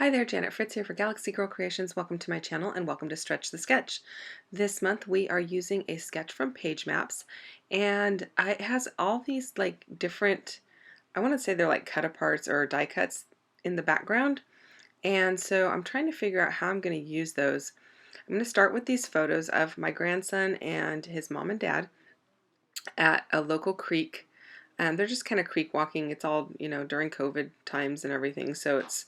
Hi there, Janet Fritz here for Galaxy Girl Creations. Welcome to my channel and welcome to Stretch the Sketch. This month we are using a sketch from Page Maps, and it has all these like different, I want to say they're like cut aparts or die cuts in the background, and so I'm trying to figure out how I'm going to use those. I'm going to start with these photos of my grandson and his mom and dad at a local creek. And they're just kind of creek walking. It's all, during COVID times and everything, so it's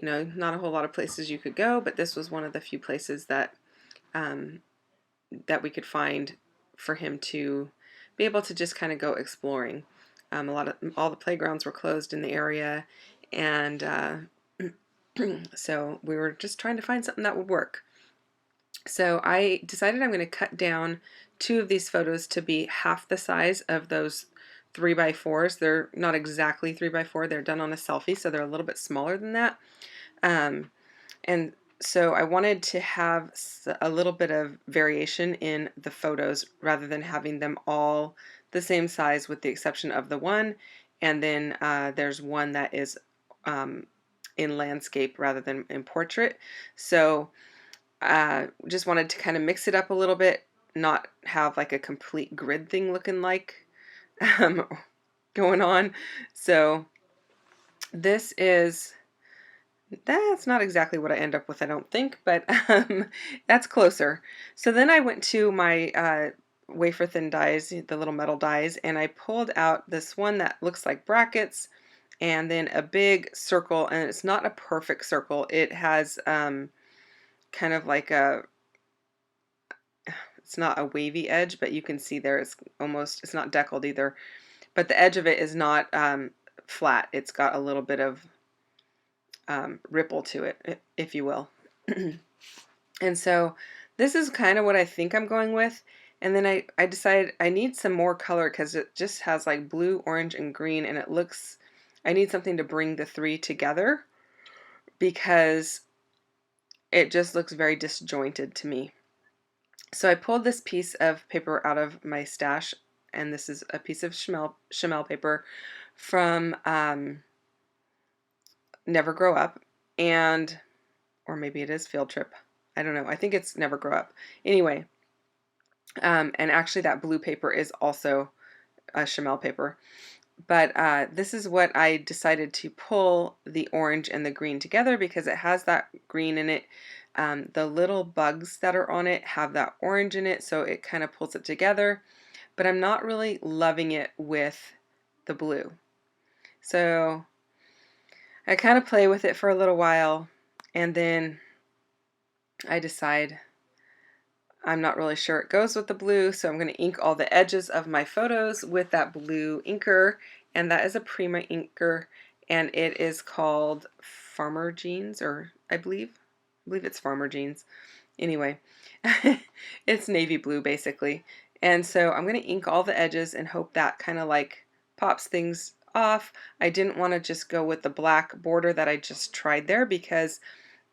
not a whole lot of places you could go, but this was one of the few places that that we could find for him to be able to just kind of go exploring. All the playgrounds were closed in the area, and so we were just trying to find something that would work. So I decided I'm going to cut down two of these photos to be half the size of those 3x4s. They're not exactly 3x4. They're done on a selfie, so they're a little bit smaller than that. And so I wanted to have a little bit of variation in the photos rather than having them all the same size, with the exception of the one. And then there's one that is in landscape rather than in portrait. So just wanted to kind of mix it up a little bit, not have like a complete grid thing looking like going on. So that's not exactly what I end up with, I don't think, but that's closer. So then I went to my wafer thin dies, the little metal dies, and I pulled out this one that looks like brackets and then a big circle, and it's not a perfect circle. It has kind of like it's not a wavy edge, but you can see there it's not deckled either, but the edge of it is not flat. It's got a little bit of ripple to it, if you will. And so this is kind of what I think I'm going with. And then I decided I need some more color because it just has like blue, orange, and green, and I need something to bring the three together because it just looks very disjointed to me. So I pulled this piece of paper out of my stash, and this is a piece of Chamel paper from Never Grow Up, or maybe it is Field Trip. I don't know. I think it's Never Grow Up. Anyway, and actually that blue paper is also a Chamel paper. But this is what I decided to pull the orange and the green together because it has that green in it. The little bugs that are on it have that orange in it, so it kind of pulls it together. But I'm not really loving it with the blue. So I kind of play with it for a little while, and then I decide I'm not really sure it goes with the blue, so I'm going to ink all the edges of my photos with that blue inker, and that is a Prima inker, and it is called Farmer Jeans, or I believe it's Farmer Jeans. Anyway, it's navy blue basically, and so I'm going to ink all the edges and hope that kind of like pops things off. I didn't want to just go with the black border that I just tried there because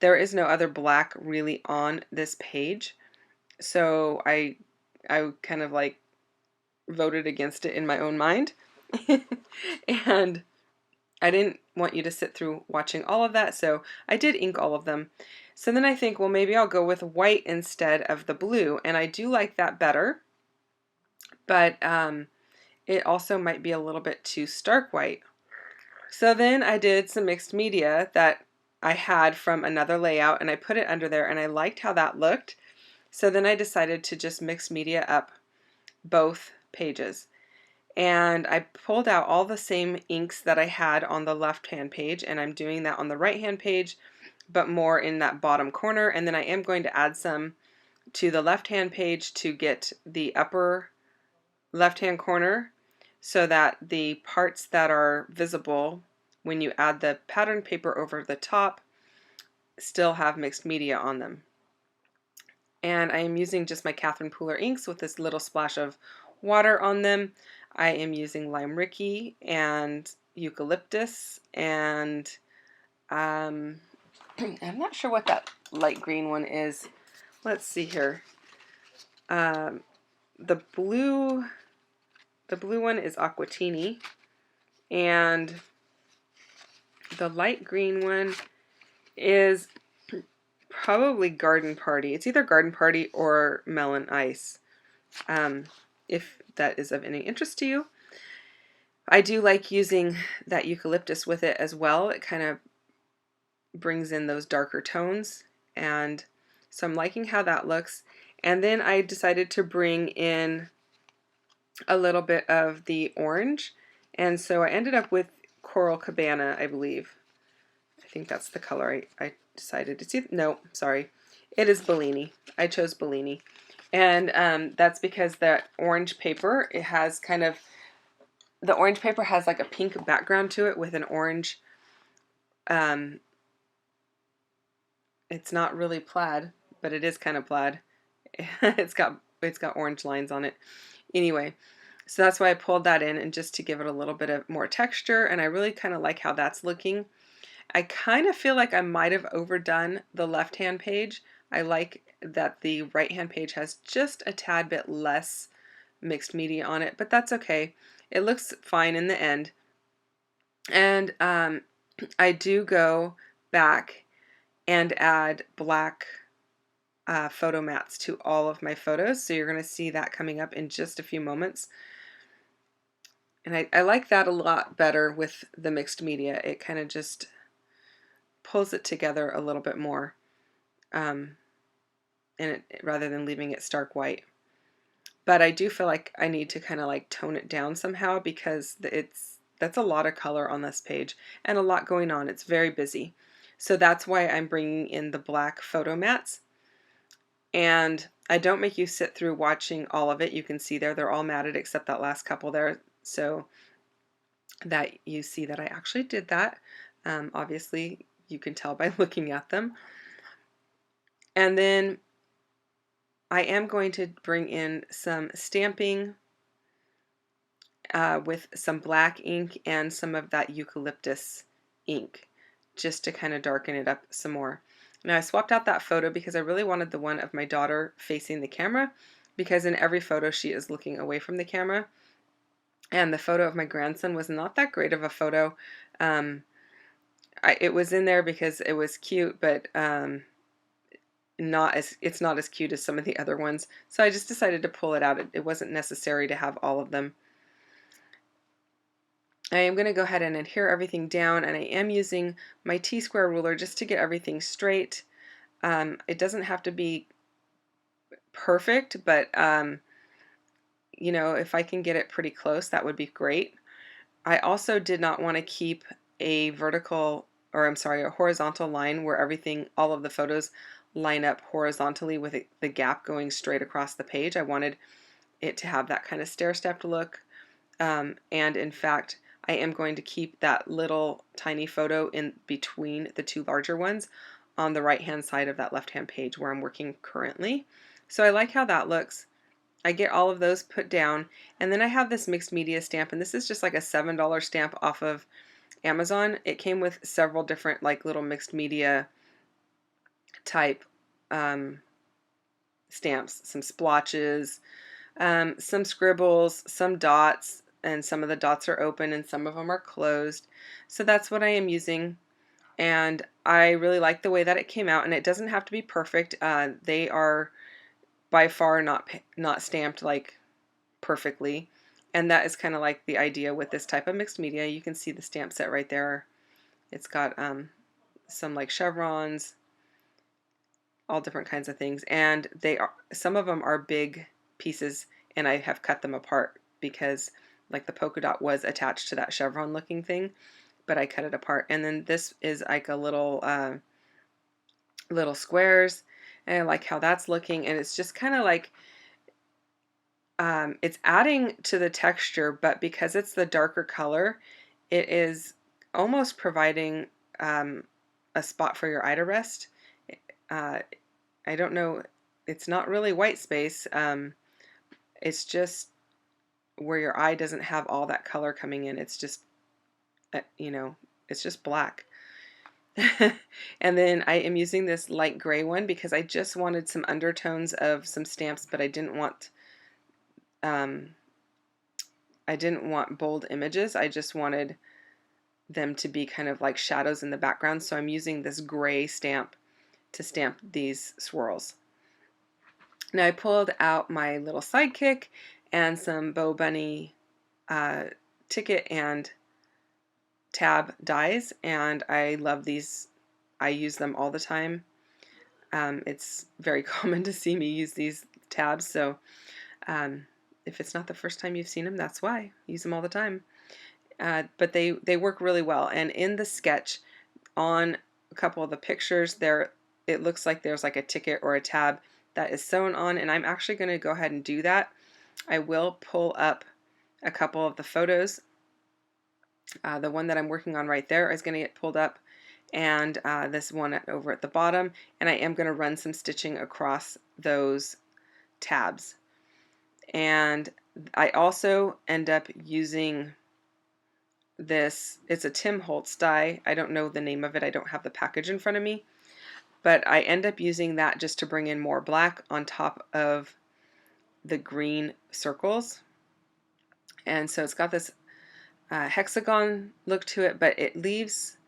there is no other black really on this page. So I kind of like voted against it in my own mind. And I didn't want you to sit through watching all of that, so I did ink all of them. So then I think, well, maybe I'll go with white instead of the blue, and I do like that better, but it also might be a little bit too stark white. So then I did some mixed media that I had from another layout, and I put it under there, and I liked how that looked. So then I decided to just mix media up both pages. And I pulled out all the same inks that I had on the left-hand page, and I'm doing that on the right-hand page, but more in that bottom corner. And then I am going to add some to the left-hand page to get the upper left-hand corner so that the parts that are visible when you add the pattern paper over the top still have mixed media on them. And I am using just my Catherine Pooler inks with this little splash of water on them. I am using Lime Ricky and Eucalyptus, and I'm not sure what that light green one is. Let's see here. The blue one is Aquatini, and the light green one is probably Garden Party. It's either Garden Party or Melon Ice, if that is of any interest to you. I do like using that eucalyptus with it as well. It kind of brings in those darker tones, and so I'm liking how that looks. And then I decided to bring in a little bit of the orange, and so I ended up with Coral Cabana, I believe. I think that's the color I decided. It's either, no, sorry, it is Bellini. I chose Bellini, and that's because the orange paper, it has kind of, the orange paper has like a pink background to it with an orange, it's not really plaid, but it is kind of plaid. it's got orange lines on it. Anyway, so that's why I pulled that in, and just to give it a little bit of more texture, and I really kind of like how that's looking. I kind of feel like I might have overdone the left-hand page. I like that the right-hand page has just a tad bit less mixed media on it, but that's okay. It looks fine in the end. And I do go back and add black photo mats to all of my photos, so you're going to see that coming up in just a few moments. And I like that a lot better with the mixed media. It kind of just pulls it together a little bit more, and rather than leaving it stark white. But I do feel like I need to kind of like tone it down somehow, because that's a lot of color on this page and a lot going on. It's very busy. So that's why I'm bringing in the black photo mats. And I don't make you sit through watching all of it. You can see there, they're all matted except that last couple there, so that you see that I actually did that. Obviously, you can tell by looking at them. And then I am going to bring in some stamping with some black ink and some of that eucalyptus ink, just to kind of darken it up some more. Now I swapped out that photo because I really wanted the one of my daughter facing the camera, because in every photo she is looking away from the camera. And the photo of my grandson was not that great of a photo. It was in there because it was cute, but it's not as cute as some of the other ones. So I just decided to pull it out. It wasn't necessary to have all of them. I am going to go ahead and adhere everything down, and I am using my T-square ruler just to get everything straight. It doesn't have to be perfect, but you know, if I can get it pretty close, that would be great. I also did not want to keep a horizontal line where all of the photos line up horizontally with the gap going straight across the page. I wanted it to have that kind of stair-stepped look, and in fact, I am going to keep that little tiny photo in between the two larger ones on the right-hand side of that left-hand page where I'm working currently. So I like how that looks. I get all of those put down, and then I have this mixed media stamp, and this is just like a $7 stamp off of Amazon. It came with several different like little mixed media type stamps, some splotches, some scribbles, some dots, and some of the dots are open and some of them are closed. So that's what I am using, and I really like the way that it came out, and it doesn't have to be perfect. They are by far not stamped like perfectly, and that is kind of like the idea with this type of mixed media. You can see the stamp set right there. It's got some like chevrons, all different kinds of things, and some of them are big pieces, and I have cut them apart because like the polka dot was attached to that chevron looking thing, but I cut it apart. And then this is like a little squares, and I like how that's looking, and it's just kind of like it's adding to the texture, but because it's the darker color, it is almost providing a spot for your eye to rest. I don't know, it's not really white space. It's just where your eye doesn't have all that color coming in. It's just, you know, it's just black. And then I am using this light gray one because I just wanted some undertones of some stamps, but I didn't want bold images. I just wanted them to be kind of like shadows in the background, so I'm using this gray stamp to stamp these swirls. Now I pulled out my little sidekick and some Bow Bunny ticket and tab dies, and I love these. I use them all the time. It's very common to see me use these tabs, so if it's not the first time you've seen them, that's why. I use them all the time. But they work really well, and in the sketch on a couple of the pictures there, it looks like there's like a ticket or a tab that is sewn on, and I'm actually going to go ahead and do that. I will pull up a couple of the photos. The one that I'm working on right there is going to get pulled up, and this one over at the bottom, and I am going to run some stitching across those tabs. And I also end up using this, it's a Tim Holtz die. I don't know the name of it, I don't have the package in front of me, but I end up using that just to bring in more black on top of the green circles. And so it's got this hexagon look to it, but it leaves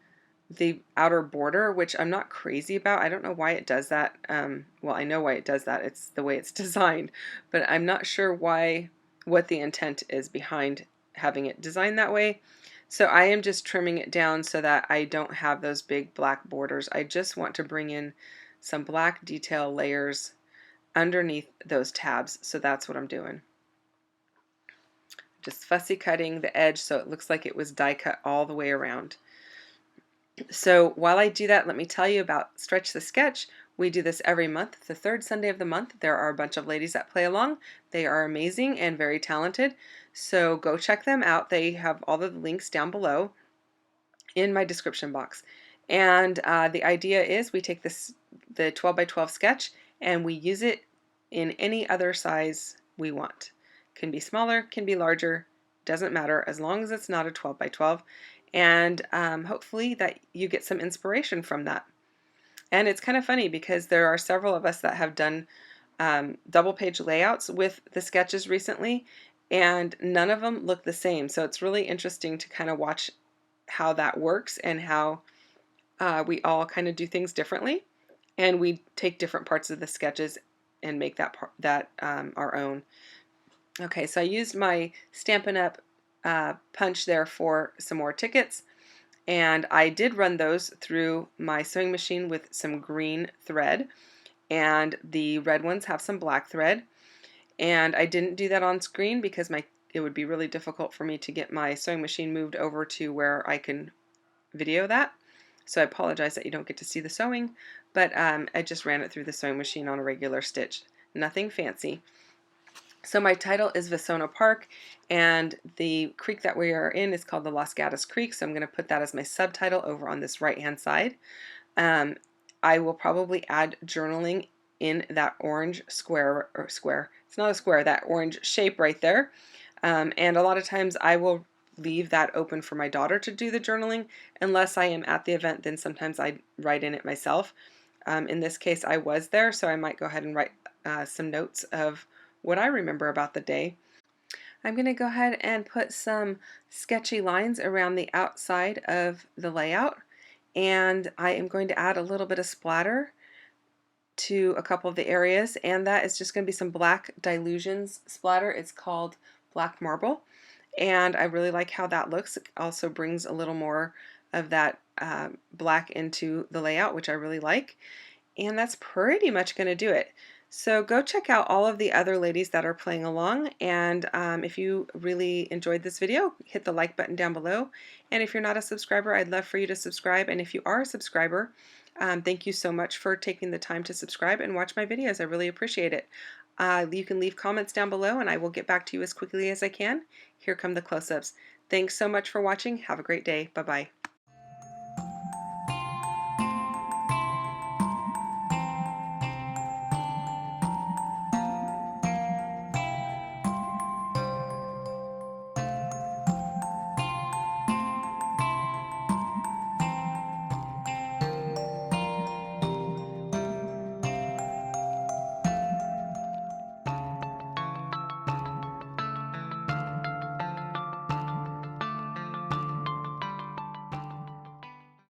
the outer border, which I'm not crazy about. I don't know why it does that. Well, I know why it does that. It's the way it's designed, but I'm not sure what the intent is behind having it designed that way. So I am just trimming it down so that I don't have those big black borders. I just want to bring in some black detail layers underneath those tabs. So that's what I'm doing. Just fussy cutting the edge so it looks like it was die cut all the way around. So while I do that, let me tell you about Stretch the Sketch. We do this every month, the third Sunday of the month. There are a bunch of ladies that play along. They are amazing and very talented. So go check them out. They have all of the links down below in my description box. And the idea is we take the 12 by 12 sketch and we use it in any other size we want. Can be smaller, can be larger, doesn't matter as long as it's not a 12 by 12. And hopefully that you get some inspiration from that. And it's kind of funny because there are several of us that have done double page layouts with the sketches recently, and none of them look the same. So it's really interesting to kind of watch how that works and how we all kind of do things differently. And we take different parts of the sketches and make that our own. Okay, so I used my Stampin' Up! Punch there for some more tickets, and I did run those through my sewing machine with some green thread, and the red ones have some black thread. And I didn't do that on screen because it would be really difficult for me to get my sewing machine moved over to where I can video that. So I apologize that you don't get to see the sewing, but I just ran it through the sewing machine on a regular stitch. Nothing fancy. So my title is Vasona Park, and the creek that we are in is called the Los Gatos Creek, so I'm going to put that as my subtitle over on this right-hand side. I will probably add journaling in that orange square, it's not a square, that orange shape right there. And a lot of times I will leave that open for my daughter to do the journaling. Unless I am at the event, then sometimes I write in it myself. In this case, I was there, so I might go ahead and write some notes of what I remember about the day. I'm going to go ahead and put some sketchy lines around the outside of the layout, and I am going to add a little bit of splatter to a couple of the areas, and that is just going to be some black Dilutions splatter. It's called Black Marble, and I really like how that looks. It also brings a little more of that black into the layout, which I really like, and that's pretty much going to do it. So go check out all of the other ladies that are playing along, and if you really enjoyed this video, hit the like button down below. And if you're not a subscriber, I'd love for you to subscribe. And if you are a subscriber, thank you so much for taking the time to subscribe and watch my videos. I really appreciate it. You can leave comments down below and I will get back to you as quickly as I can. Here come the close-ups. Thanks so much for watching. Have a great day. Bye-bye.